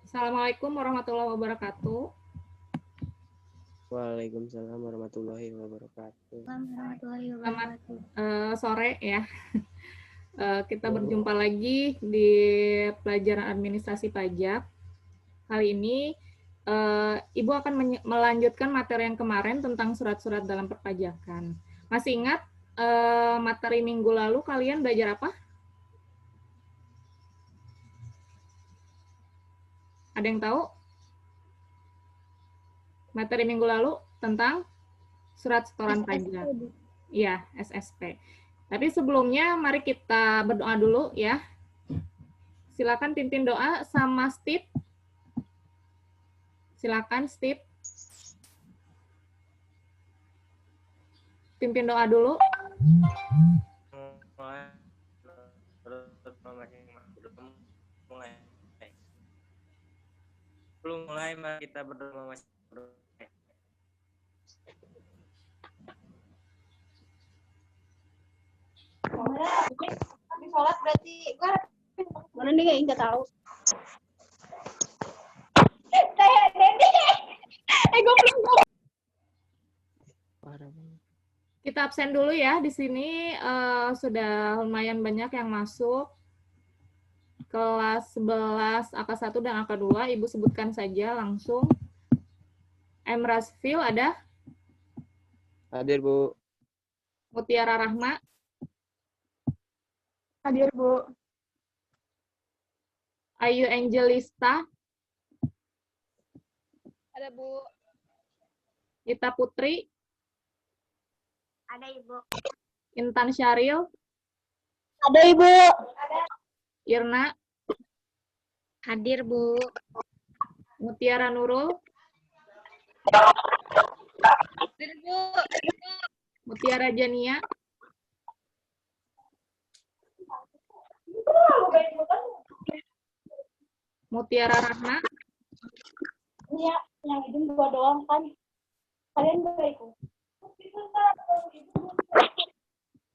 Assalamualaikum warahmatullahi wabarakatuh. Waalaikumsalam warahmatullahi wabarakatuh. Selamat sore ya. Kita berjumpa lagi di pelajaran administrasi pajak. Kali ini Ibu akan melanjutkan materi yang kemarin tentang surat-surat dalam perpajakan. Masih ingat materi minggu lalu kalian belajar apa? Ada yang tahu? Materi minggu lalu tentang surat setoran pajak. Iya, SSP. Tapi sebelumnya mari kita berdoa dulu ya. Silakan pimpin doa sama Steve. Silakan Steve. Pimpin doa dulu. Belum mulai, mari kita berdoa masing-masing. Habis sholat berarti gua mana nih nggak tahu. Kayak Dede. Gue belum. Kita absen dulu ya di sini. Sudah lumayan banyak yang masuk. Kelas 11 AK1 dan AK2 Ibu sebutkan saja langsung. M. Rasfil ada? Hadir, Bu. Mutiara Rahma? Hadir, Bu. Ayu Angelista? Ada, Bu. Ita Putri? Ada, Ibu. Intan Syaril? Ada, Ibu. Ada. Irna? Hadir, Bu. Mutiara Nurul? Hadir, Bu. Mutiara Jania? Mutiara Rahma? Iya, yang itu gua doang kan. Kalian boleh ikut.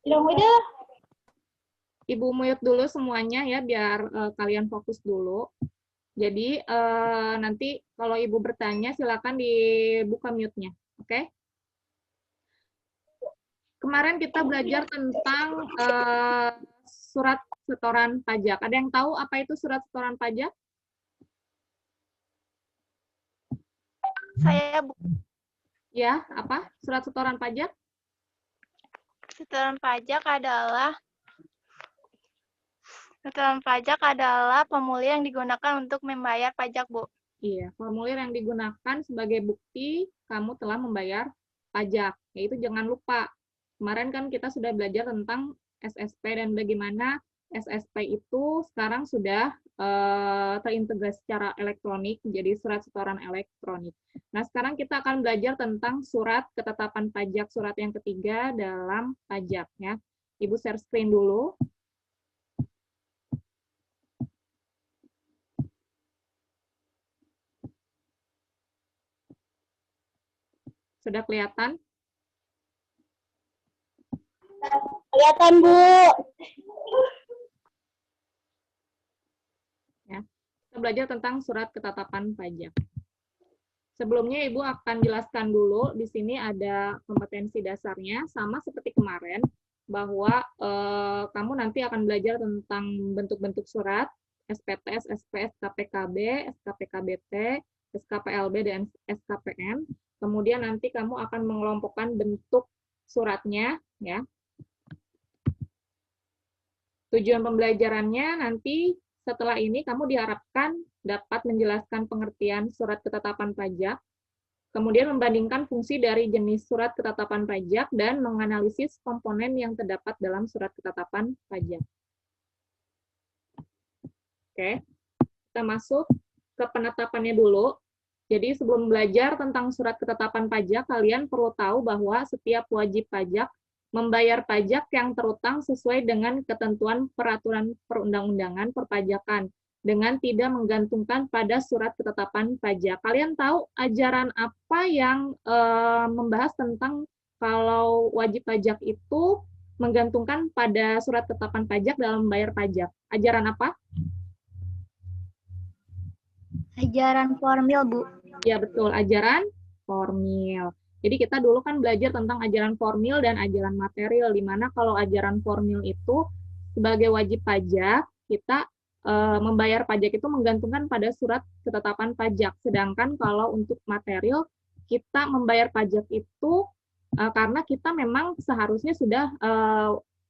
Hilang udah. Ibu mute dulu semuanya ya, biar kalian fokus dulu. Jadi nanti kalau Ibu bertanya, silakan dibuka mute-nya. Oke? Kemarin kita belajar tentang surat setoran pajak. Ada yang tahu apa itu surat setoran pajak? Saya, Bu. Ya, apa? Surat setoran pajak? Setoran pajak adalah formulir yang digunakan untuk membayar pajak, Bu. Iya, formulir yang digunakan sebagai bukti kamu telah membayar pajak. Yaitu jangan lupa, kemarin kan kita sudah belajar tentang SSP dan bagaimana SSP itu sekarang sudah terintegrasi secara elektronik menjadi surat setoran elektronik. Nah, sekarang kita akan belajar tentang surat ketetapan pajak, surat yang ketiga dalam pajak ya. Ibu share screen dulu. Sudah kelihatan? Kelihatan, Bu. Ya. Kita belajar tentang surat ketetapan pajak. Sebelumnya Ibu akan jelaskan dulu, di sini ada kompetensi dasarnya, sama seperti kemarin, bahwa kamu nanti akan belajar tentang bentuk-bentuk surat, SPT, SSP, SKPKB, SKPKBT, SKPLB, dan SKPN. Kemudian nanti kamu akan mengelompokkan bentuk suratnya, ya. Tujuan pembelajarannya nanti setelah ini kamu diharapkan dapat menjelaskan pengertian surat ketetapan pajak, kemudian membandingkan fungsi dari jenis surat ketetapan pajak, dan menganalisis komponen yang terdapat dalam surat ketetapan pajak. Oke, kita masuk ke penetapannya dulu. Jadi sebelum belajar tentang surat ketetapan pajak, kalian perlu tahu bahwa setiap wajib pajak membayar pajak yang terutang sesuai dengan ketentuan peraturan perundang-undangan perpajakan dengan tidak menggantungkan pada surat ketetapan pajak. Kalian tahu ajaran apa yang membahas tentang kalau wajib pajak itu menggantungkan pada surat ketetapan pajak dalam membayar pajak? Ajaran apa? Ajaran formil, Bu. Ya, betul, ajaran formil. Jadi kita dulu kan belajar tentang ajaran formil dan ajaran material, di mana kalau ajaran formil itu sebagai wajib pajak, kita membayar pajak itu menggantungkan pada surat ketetapan pajak. Sedangkan kalau untuk material, kita membayar pajak itu karena kita memang seharusnya sudah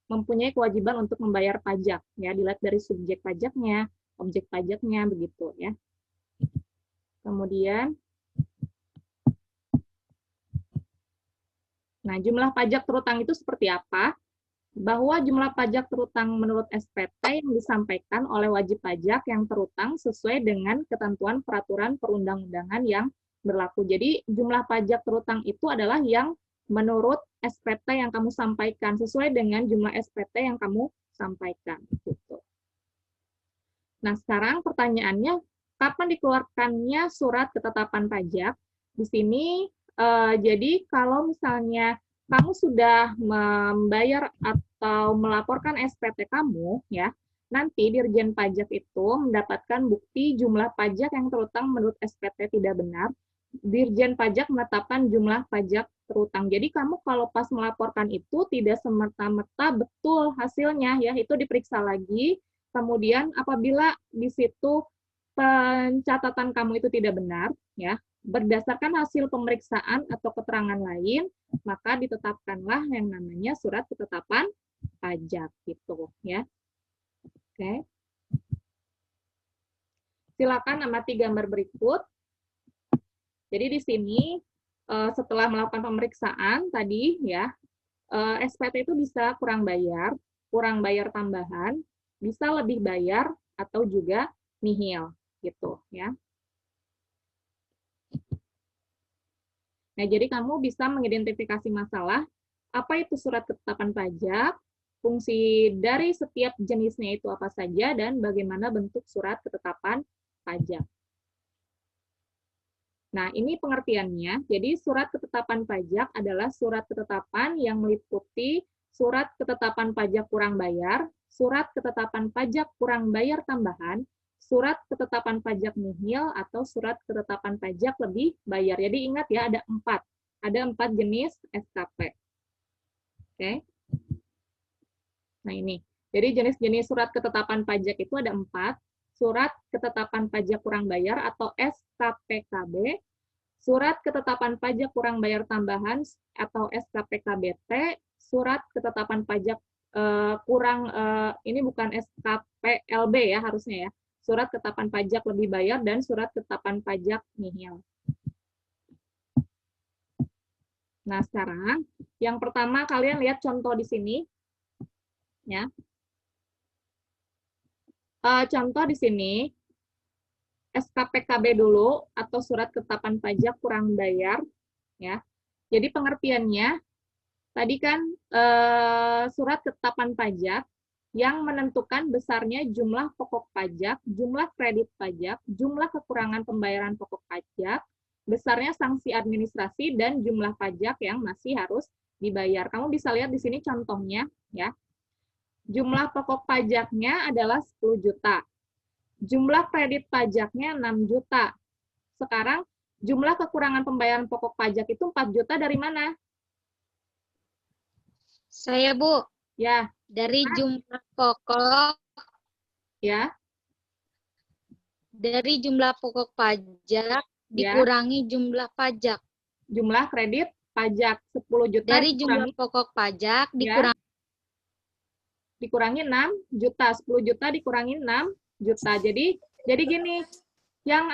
mempunyai kewajiban untuk membayar pajak, ya, dilihat dari subjek pajaknya, objek pajaknya, begitu ya. Kemudian, nah, jumlah pajak terutang itu seperti apa? Bahwa jumlah pajak terutang menurut SPT yang disampaikan oleh wajib pajak yang terutang sesuai dengan ketentuan peraturan perundang-undangan yang berlaku. Jadi, jumlah pajak terutang itu adalah yang menurut SPT yang kamu sampaikan, sesuai dengan jumlah SPT yang kamu sampaikan. Gitu. Nah, sekarang pertanyaannya, kapan dikeluarkannya surat ketetapan pajak? Di sini, jadi kalau misalnya kamu sudah membayar atau melaporkan SPT kamu, ya, nanti Dirjen Pajak itu mendapatkan bukti jumlah pajak yang terutang menurut SPT tidak benar. Dirjen Pajak menetapkan jumlah pajak terutang. Jadi kamu kalau pas melaporkan itu tidak semerta-merta betul hasilnya, ya, itu diperiksa lagi. Kemudian apabila di situ pencatatan kamu itu tidak benar, ya, berdasarkan hasil pemeriksaan atau keterangan lain, maka ditetapkanlah yang namanya surat ketetapan pajak gitu, ya. Oke. Silakan amati gambar berikut. Jadi di sini setelah melakukan pemeriksaan tadi, ya, SPT itu bisa kurang bayar tambahan, bisa lebih bayar, atau juga nihil, gitu, ya. Nah, jadi kamu bisa mengidentifikasi masalah, apa itu surat ketetapan pajak, fungsi dari setiap jenisnya itu apa saja, dan bagaimana bentuk surat ketetapan pajak. Nah, ini pengertiannya. Jadi, surat ketetapan pajak adalah surat ketetapan yang meliputi surat ketetapan pajak kurang bayar, surat ketetapan pajak kurang bayar tambahan, surat ketetapan pajak nihil, atau surat ketetapan pajak lebih bayar. Jadi, ingat ya, ada 4. Ada 4 jenis SKP. Oke. Nah, ini. Jadi, jenis-jenis surat ketetapan pajak itu ada 4. Surat ketetapan pajak kurang bayar atau SKPKB, surat ketetapan pajak kurang bayar tambahan atau SKPKBT, surat ketetapan pajak ini bukan SKPLB ya harusnya ya, surat ketetapan pajak lebih bayar, dan surat ketetapan pajak nihil. Nah, sekarang yang pertama kalian lihat contoh di sini, ya. Contoh di sini, SKPKB dulu, atau surat ketetapan pajak kurang bayar, ya. Jadi pengertiannya, tadi kan surat ketetapan pajak yang menentukan besarnya jumlah pokok pajak, jumlah kredit pajak, jumlah kekurangan pembayaran pokok pajak, besarnya sanksi administrasi, dan jumlah pajak yang masih harus dibayar. Kamu bisa lihat di sini contohnya, ya. Jumlah pokok pajaknya adalah 10 juta. Jumlah kredit pajaknya 6 juta. Sekarang, jumlah kekurangan pembayaran pokok pajak itu 4 juta dari mana? Saya, Bu. Ya. Dari jumlah pokok. Ya. Dari jumlah pokok pajak dikurangi jumlah pajak. Jumlah kredit pajak 10 juta. Dari jumlah pokok pajak dikurangi 6 juta. 10 juta dikurangi 6 juta. Jadi gini, yang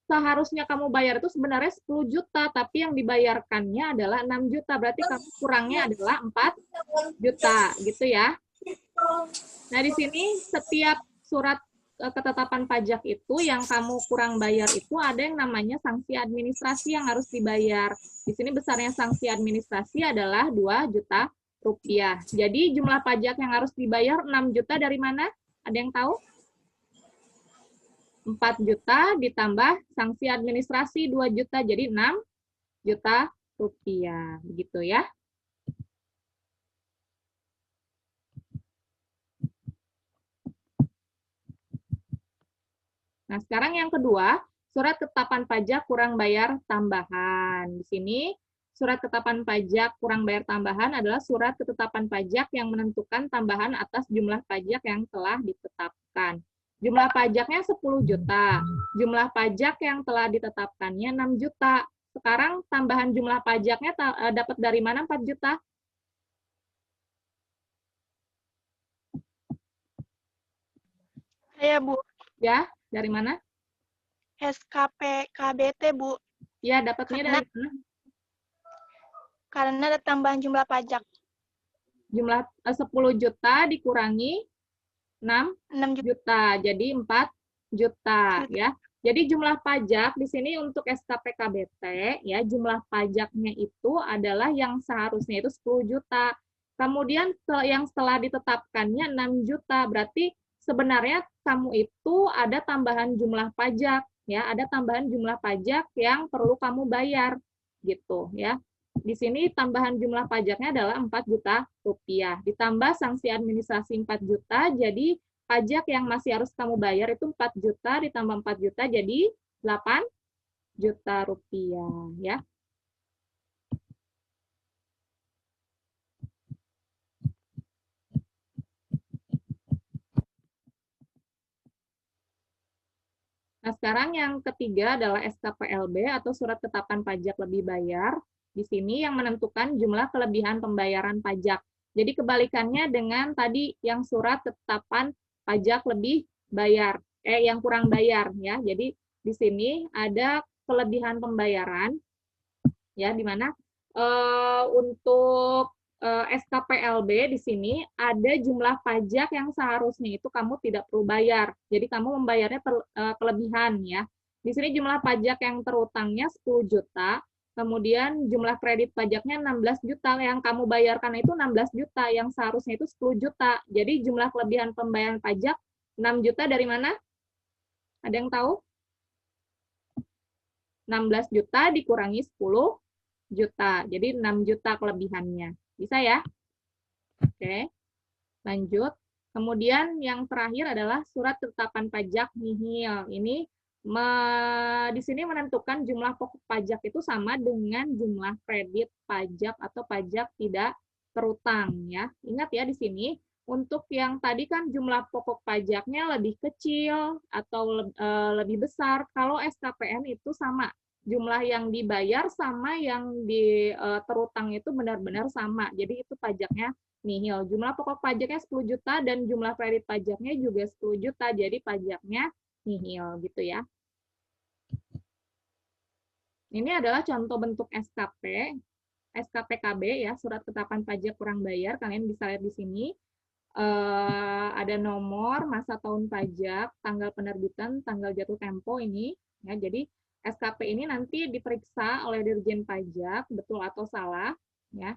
seharusnya kamu bayar itu sebenarnya 10 juta, tapi yang dibayarkannya adalah 6 juta. Berarti kamu kurangnya adalah 4 juta, gitu ya. Nah, di sini setiap surat ketetapan pajak itu yang kamu kurang bayar itu ada yang namanya sanksi administrasi yang harus dibayar. Di sini besarnya sanksi administrasi adalah 2 juta rupiah. Jadi jumlah pajak yang harus dibayar 6 juta dari mana? Ada yang tahu? 4 juta ditambah sanksi administrasi 2 juta, jadi 6 juta rupiah. Begitu ya. Nah, sekarang yang kedua, surat ketetapan pajak kurang bayar tambahan. Di sini, surat ketetapan pajak kurang bayar tambahan adalah surat ketetapan pajak yang menentukan tambahan atas jumlah pajak yang telah ditetapkan. Jumlah pajaknya 10 juta. Jumlah pajak yang telah ditetapkannya 6 juta. Sekarang tambahan jumlah pajaknya dapat dari mana 4 juta? Saya Bu, Ya, dari mana? SKP KBT Bu, Ya, dapatnya dari mana? karena ada tambahan jumlah pajak Jumlah 10 juta dikurangi 6 6 juta. juta, jadi 4 juta ya. Jadi jumlah pajak di sini untuk SKP KBT ya, jumlah pajaknya itu adalah yang seharusnya itu 10 juta. Kemudian yang setelah ditetapkannya 6 juta, berarti sebenarnya kamu itu ada tambahan jumlah pajak ya, ada tambahan jumlah pajak yang perlu kamu bayar gitu ya. Di sini tambahan jumlah pajaknya adalah 4 juta rupiah. Ditambah sanksi administrasi 4 juta, jadi pajak yang masih harus kamu bayar itu 4 juta, ditambah 4 juta, jadi 8 juta rupiah. Ya. Nah, sekarang yang ketiga adalah SKPLB atau Surat Ketetapan Pajak Lebih Bayar. Di sini yang menentukan jumlah kelebihan pembayaran pajak. Jadi kebalikannya dengan tadi yang surat ketetapan pajak lebih bayar, yang kurang bayar ya. Jadi di sini ada kelebihan pembayaran ya, di mana untuk SKPLB di sini ada jumlah pajak yang seharusnya itu kamu tidak perlu bayar. Jadi kamu membayarnya kelebihan ya. Di sini jumlah pajak yang terutangnya 10 juta, kemudian jumlah kredit pajaknya 16 juta, yang kamu bayarkan itu 16 juta, yang seharusnya itu 10 juta. Jadi jumlah kelebihan pembayaran pajak 6 juta dari mana? Ada yang tahu? 16 juta dikurangi 10 juta. Jadi 6 juta kelebihannya. Bisa ya? Oke. Lanjut. Kemudian yang terakhir adalah surat ketetapan pajak nihil. Ini di sini menentukan jumlah pokok pajak itu sama dengan jumlah kredit pajak atau pajak tidak terutang ya. Ingat ya di sini untuk yang tadi kan jumlah pokok pajaknya lebih kecil atau lebih besar. Kalau SKPN itu sama. Jumlah yang dibayar sama yang terutang itu benar-benar sama. Jadi itu pajaknya nihil. Jumlah pokok pajaknya 10 juta dan jumlah kredit pajaknya juga 10 juta. Jadi pajaknya nihil gitu ya. Ini adalah contoh bentuk SKP, SKPKB ya, surat ketetapan pajak kurang bayar. Kalian bisa lihat di sini. Ada nomor, masa tahun pajak, tanggal penerbitan, tanggal jatuh tempo ini. Ya, jadi SKP ini nanti diperiksa oleh Dirjen Pajak, betul atau salah, ya,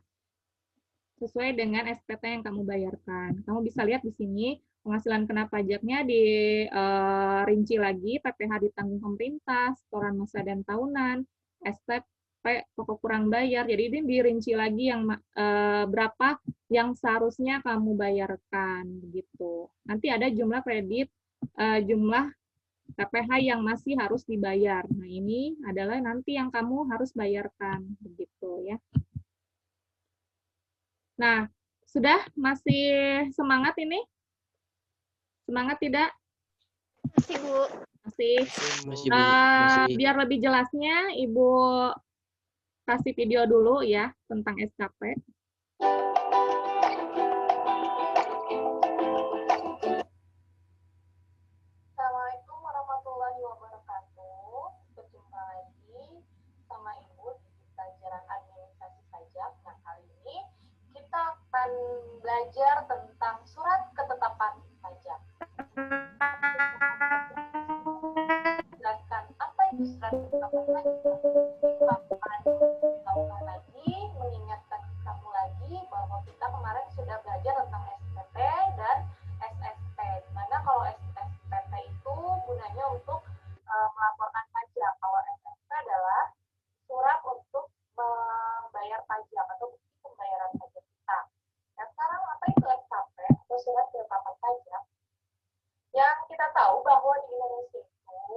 sesuai dengan SPT yang kamu bayarkan. Kamu bisa lihat di sini penghasilan kena pajaknya dirinci lagi, PPh ditanggung pemerintah, setoran masa dan tahunan, SPP pokok kurang bayar. Jadi ini dirinci lagi yang berapa yang seharusnya kamu bayarkan, begitu. Nanti ada jumlah kredit, jumlah PPh yang masih harus dibayar. Nah, ini adalah nanti yang kamu harus bayarkan, begitu ya. Nah, sudah masih semangat ini? Semangat tidak? Masih Bu. Masih. Masih, Bu. Masih. Biar lebih jelasnya, Ibu kasih video dulu ya tentang SKP. Assalamualaikum warahmatullahi wabarakatuh. Berjumpa lagi sama Ibu di pelajaran administrasi pajak. Nah, kali ini kita akan belajar tentang surat ketetapan pajak. Jelaskan apa itu surat ketetapan pajak. Akan dilakukan lagi, mengingatkan kamu lagi bahwa kita kemarin sudah belajar tentang SPP dan SST. Dimana kalau SPP itu gunanya untuk melaporkan pajak. Kalau SST adalah surat untuk membayar pajak atau bukti pembayaran pajak kita. Nah, sekarang apa itu SKP atau surat ketetapan pajak? Yang kita tahu bahwa di Indonesia itu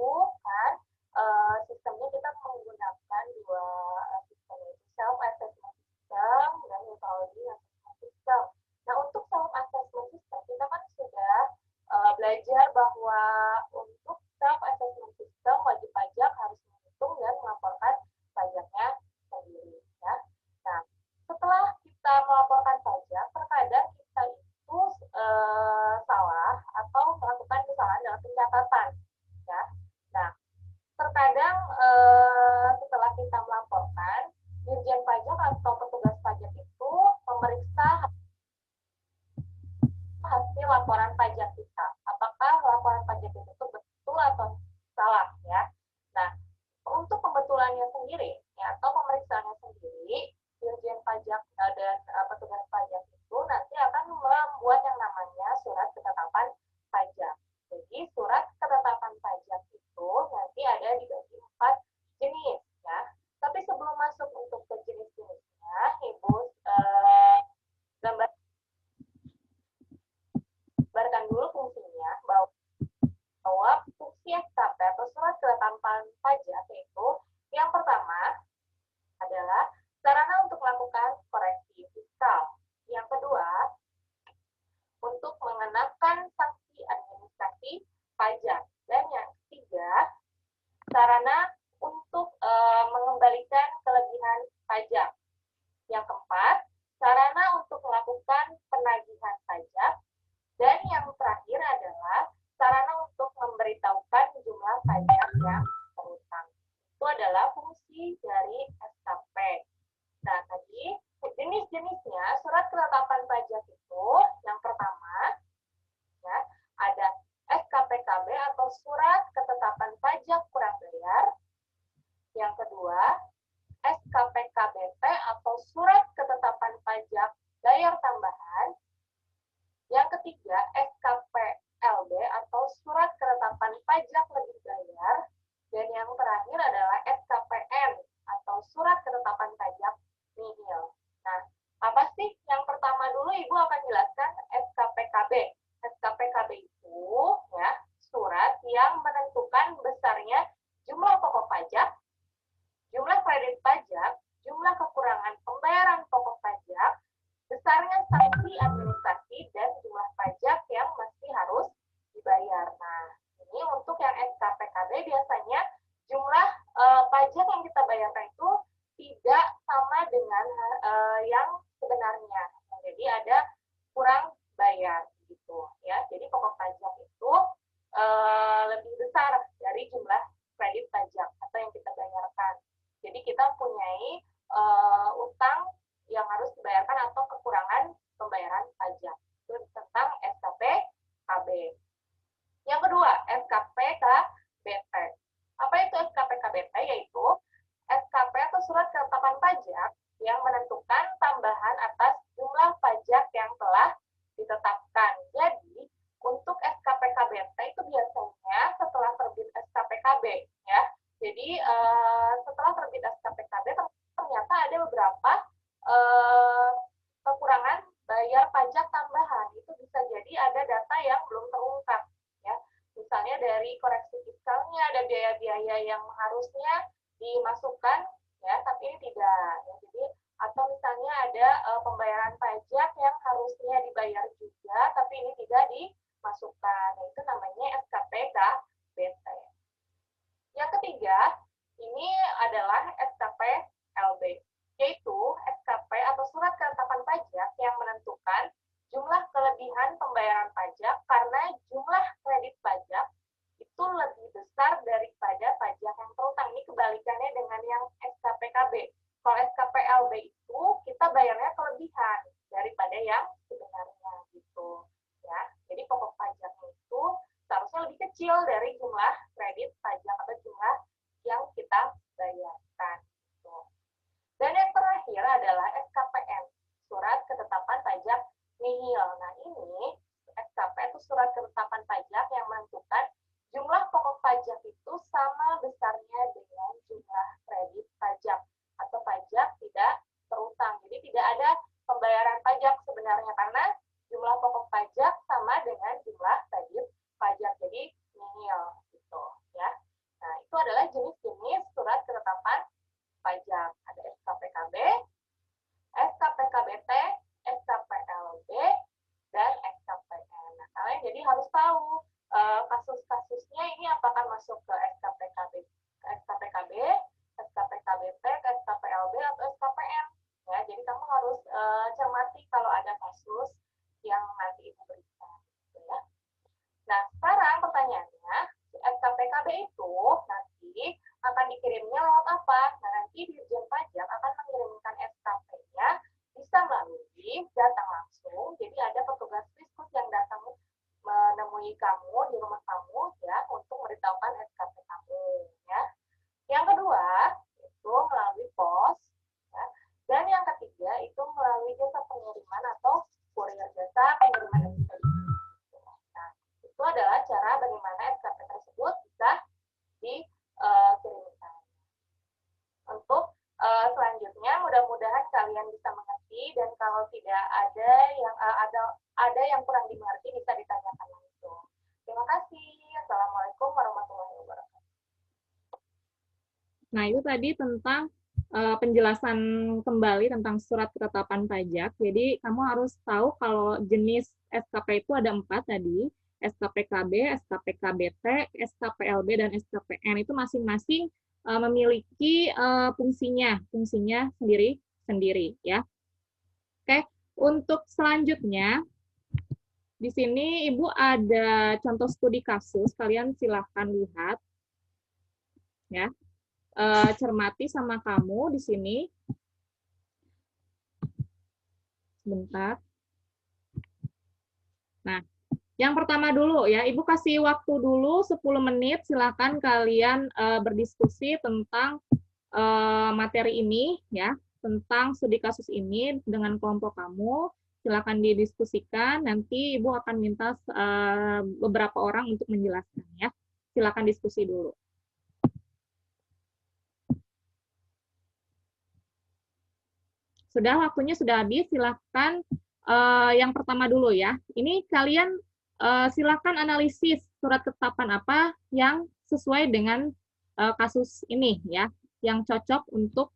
fungsi SKP atau surat ketetapan pajak yaitu yang pertama adalah sarana untuk melakukan koreksi fiskal. Yang kedua, untuk mengenakan sanksi administrasi pajak. Dan yang ketiga, sarana untuk mengembalikan kelebihan pajak. Yang keempat, sarana untuk melakukan penagihan pajak. Dan yang terakhir adalah sarana untuk memberitahukan jumlah pajak yang terutang. Itu adalah fungsi dari SKP. Nah, tadi jenis-jenisnya surat ketetapan pajak itu yang pertama ya, ada SKPKB atau surat ketetapan pajak kurang bayar. Yang kedua, SKPKBT atau surat ketetapan pajak bayar tambahan. Yang ketiga, SKPLB atau surat ketetapan pajak lebih bayar. Dan yang terakhir adalah SKPN atau surat ketetapan pajak nihil. Nah, apa sih yang pertama dulu Ibu akan jelaskan SKPKB. SKPKB itu ya surat yang menentukan besarnya jumlah pokok pajak, jumlah kredit pajak, jumlah kekurangan pembayaran pokok pajak, besarnya sanksi administrasi dan jumlah pajak yang masih harus dibayar. Nah, ini untuk yang SKPKB biasanya jumlah pajak yang kita bayarkan itu tidak sama dengan yang sebenarnya. Nah, jadi ada kurang bayar gitu ya. Jadi pokok pajak itu lebih besar dari jumlah kredit pajak atau yang kita bayarkan. Jadi kita punyai utang yang harus dibayarkan atau kekurangan pembayaran pajak. Itu tentang SKPKB. Yang kedua, SKPKBT. Apa itu SKPKBT? Yaitu SKP atau surat ketetapan pajak yang menentukan tambahan atas jumlah pajak yang telah ditetapkan. Jadi, untuk SKPKBT itu biasanya setelah terbit SKPKB ya. Jadi, setelah terbit SKPKB ternyata ada beberapa kekurangan bayar pajak tambahan. Itu bisa jadi ada data yang belum terungkap ya. Misalnya dari koreksi fiskalnya ada biaya-biaya yang harusnya dimasukkan ya, tapi ini tidak. Ya, jadi atau misalnya ada pembayaran pajak yang harusnya dibayar juga, tapi ini tidak dimasukkan. Nah, itu namanya SKPKBT. Yang ketiga, ini adalah SKPLB, yaitu SKP atau surat ketetapan pajak yang menentukan jumlah kelebihan pembayaran pajak karena jumlah kredit pajak itu lebih besar daripada pajak yang terutang. Ini kebalikannya dengan yang SKPKB. Kalau SKPLB itu kita bayarnya kelebihan daripada yang sebenarnya gitu ya. Jadi pokok pajaknya itu seharusnya lebih kecil dari jumlah kredit pajak atau jumlah yang kita bayarkan gitu. Dan yang terakhir adalah SKPN, surat ketetapan pajak nihil. Nah, ini SKP itu surat ketetapan pajak yang menentukan jumlah pokok pajak itu sama besarnya dengan jumlah kredit pajak atau pajak tidak terutang. Jadi tidak ada pembayaran pajak sebenarnya karena jumlah pokok pajak sama dengan jumlah kredit pajak. Jadi nihil gitu ya. Nah, itu adalah jenis-jenis surat ketetapan pajak. Ada SKPKB, SKPKBT, SKPLB, dan SKPN. Nah, kalian jadi harus tahu kasus-kasusnya ini apakah masuk ke SKPKB, SKPKBT, SKPLB, atau SKPN. Ya, jadi kamu harus cermati kalau ada kasus yang nanti Ibu berikan. Gitu ya. Nah, sekarang pertanyaannya, SKPKB itu nanti akan dikirimnya lewat apa? Nah, nanti Dirjen Pajak akan mengirimkan SKP-nya bisa melalui datang langsung. Jadi ada petugas Fiskus yang datang menemui kamu di rumah kamu ya untuk memberitahukan SKP kamu ya. Yang kedua itu melalui pos ya. Dan yang ketiga itu melalui jasa pengiriman atau kurir jasa pengiriman ekspedisi. Nah, itu adalah cara bagaimana SKP tersebut bisa dikirimkan. Untuk selanjutnya mudah-mudahan kalian bisa mengerti, dan kalau tidak ada yang kurang dimengerti bisa ditanyakan langsung. Terima kasih. Assalamualaikum warahmatullahi wabarakatuh. Nah, itu tadi tentang penjelasan kembali tentang surat ketetapan pajak. Jadi, kamu harus tahu kalau jenis SKP itu ada 4 tadi, SKPKB, SKPKBT, SKPLB, dan SKPN. Itu masing-masing memiliki fungsinya sendiri ya. Oke, untuk selanjutnya, di sini Ibu ada contoh studi kasus, kalian silahkan lihat. Ya. Cermati sama kamu di sini. Sebentar. Nah, yang pertama dulu ya, Ibu kasih waktu dulu 10 menit, silakan kalian berdiskusi tentang materi ini ya, tentang studi kasus ini dengan kelompok kamu. Silakan didiskusikan, nanti Ibu akan minta beberapa orang untuk menjelaskan ya. Silakan diskusi dulu. Sudah, waktunya sudah habis, silakan yang pertama dulu ya. Ini kalian silakan analisis surat ketetapan apa yang sesuai dengan kasus ini ya, yang cocok untuk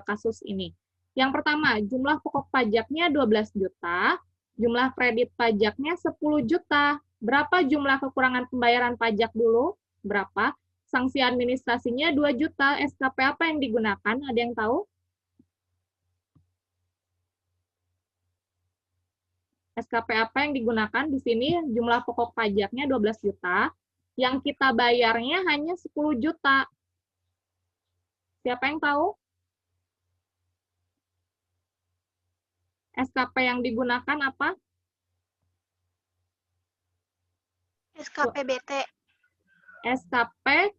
kasus ini. Yang pertama, jumlah pokok pajaknya 12 juta, jumlah kredit pajaknya 10 juta. Berapa jumlah kekurangan pembayaran pajak dulu? Berapa? Sanksi administrasinya 2 juta. SKP apa yang digunakan? Ada yang tahu? SKP apa yang digunakan di sini? Jumlah pokok pajaknya 12 juta, yang kita bayarnya hanya 10 juta. Siapa yang tahu? SKP yang digunakan apa? SKPBT. SKP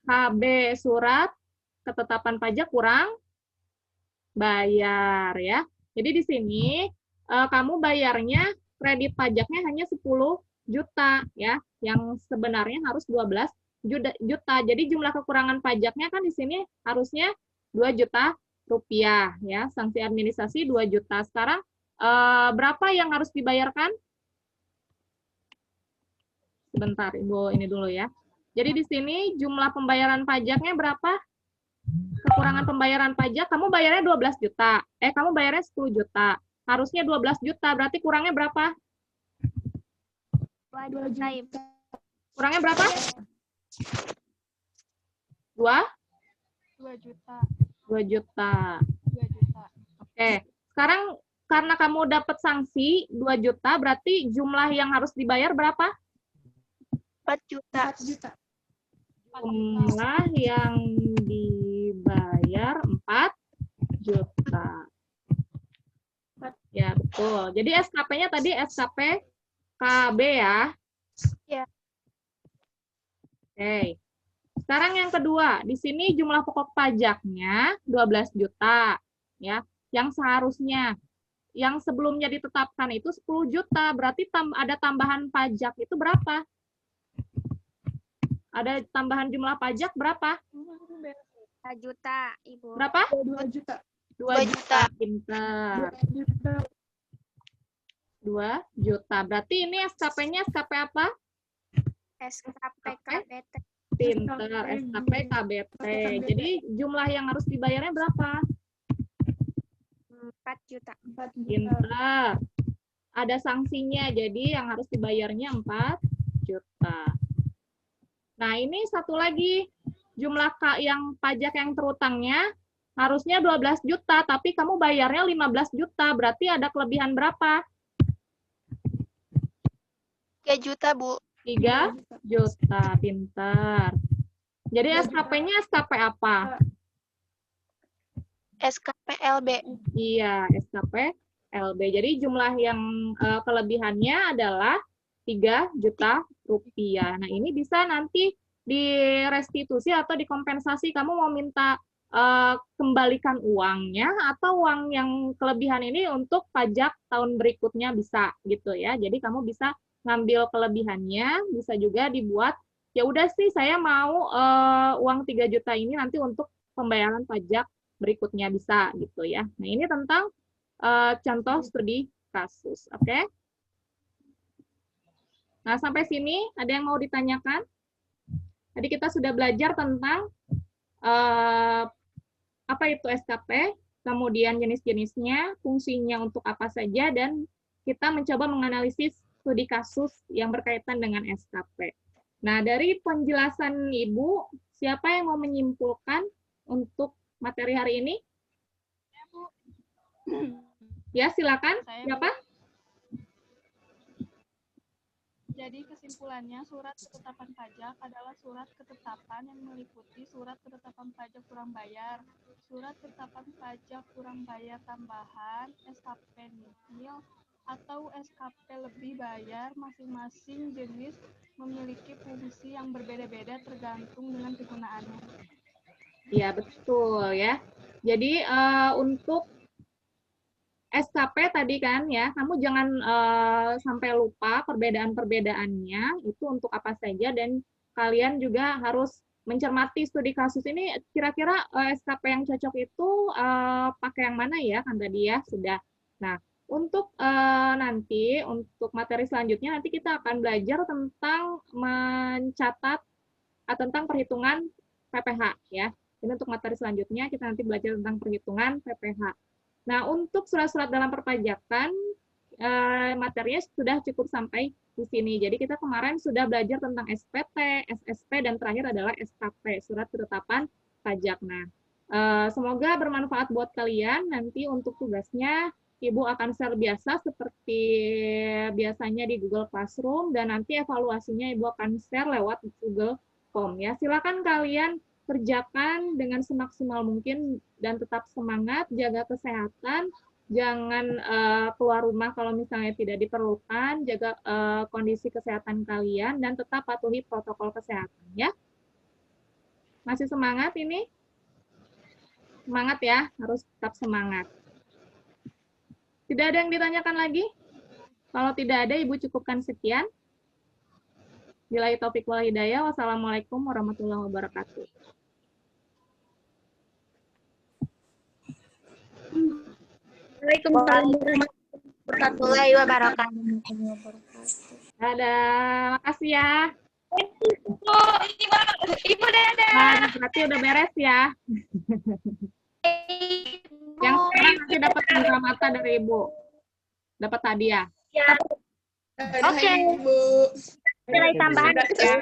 KB, surat ketetapan pajak kurang bayar ya. Jadi di sini kamu bayarnya kredit pajaknya hanya 10 juta ya, yang sebenarnya harus 12 juta. Jadi jumlah kekurangan pajaknya kan di sini harusnya 2 juta rupiah ya. Sanksi administrasi 2 juta. Sekarang berapa yang harus dibayarkan? Sebentar, Ibu ini dulu ya. Jadi di sini jumlah pembayaran pajaknya berapa? Kekurangan pembayaran pajak, kamu bayarnya 12 juta. Kamu bayarnya 10 juta. Harusnya 12 juta, berarti kurangnya berapa? 2 juta. Kurangnya berapa? 2 juta. 2 juta. 2 juta. Oke. Sekarang karena kamu dapat sanksi 2 juta, berarti jumlah yang harus dibayar berapa? 4 juta. Jumlah yang dibayar 4 juta. Ya, betul. Jadi SKP-nya tadi SKP KB ya. Ya. Oke. Sekarang yang kedua, di sini jumlah pokok pajaknya 12 juta ya. Yang seharusnya yang sebelumnya ditetapkan itu 10 juta, berarti ada tambahan pajak itu berapa? Ada tambahan jumlah pajak berapa? 2 juta, Ibu. Berapa? 2 juta. 2 juta. Pintar. 2 juta. Berarti ini SKP-nya SKP apa? SKPKBT. Pintar, SKP KBT. Jadi jumlah yang harus dibayarnya berapa? 4 juta. Pintar. Ada sanksinya, jadi yang harus dibayarnya 4 juta. Nah, ini satu lagi, jumlah yang pajak yang terutangnya harusnya 12 juta, tapi kamu bayarnya 15 juta, berarti ada kelebihan berapa? 3 juta, Bu. 3 juta, pintar. Jadi SKP-nya SKP apa? SKPLB. Iya, SKPLB. Jadi jumlah yang kelebihannya adalah 3 juta rupiah. Nah, ini bisa nanti direstitusi atau dikompensasi. Kamu mau minta kembalikan uangnya atau uang yang kelebihan ini untuk pajak tahun berikutnya bisa gitu ya. Jadi kamu bisa ngambil kelebihannya, bisa juga dibuat, ya udah sih saya mau uang 3 juta ini nanti untuk pembayaran pajak berikutnya bisa gitu ya. Nah, ini tentang contoh studi kasus, oke? Nah, sampai sini ada yang mau ditanyakan? Tadi kita sudah belajar tentang apa itu SKP, kemudian jenis-jenisnya, fungsinya untuk apa saja, dan kita mencoba menganalisis studi kasus yang berkaitan dengan SKP. Nah, dari penjelasan Ibu, siapa yang mau menyimpulkan untuk materi hari ini? Ya, silakan. Siapa? Jadi kesimpulannya, surat ketetapan pajak adalah surat ketetapan yang meliputi surat ketetapan pajak kurang bayar, surat ketetapan pajak kurang bayar tambahan, SKP nihil, atau SKP lebih bayar. Masing-masing jenis memiliki fungsi yang berbeda-beda tergantung dengan kegunaannya. Ya, betul ya. Jadi untuk SKP tadi kan ya, kamu jangan sampai lupa perbedaan-perbedaannya itu untuk apa saja, dan kalian juga harus mencermati studi kasus ini, kira-kira SKP yang cocok itu pakai yang mana ya, kan tadi ya, sudah. Nah, untuk nanti, untuk materi selanjutnya, nanti kita akan belajar tentang mencatat, tentang perhitungan PPh ya. Ini untuk materi selanjutnya, kita nanti belajar tentang perhitungan PPh. Nah, untuk surat-surat dalam perpajakan, materinya sudah cukup sampai di sini. Jadi kita kemarin sudah belajar tentang SPT, SSP, dan terakhir adalah SKP, surat ketetapan pajak. Nah, semoga bermanfaat buat kalian. Nanti untuk tugasnya, Ibu akan share biasa seperti biasanya di Google Classroom, dan nanti evaluasinya Ibu akan share lewat Google Form. Ya, silakan kalian kerjakan dengan semaksimal mungkin dan tetap semangat, jaga kesehatan, jangan keluar rumah kalau misalnya tidak diperlukan, jaga kondisi kesehatan kalian, dan tetap patuhi protokol kesehatan ya. Masih semangat ini? Semangat ya, harus tetap semangat. Tidak ada yang ditanyakan lagi? Kalau tidak ada, Ibu cukupkan sekian. Billahi taufik wal hidayah. Wassalamualaikum warahmatullahi wabarakatuh. Waalaikumsalam warahmatullahi wabarakatuh. Dadah, makasih ya. Ibu dadah. Nah, berarti udah beres ya. Yang sekarang nanti dapat pengamatan dari Ibu. Dapat hadiah. Oke. Nilai tambahan ya.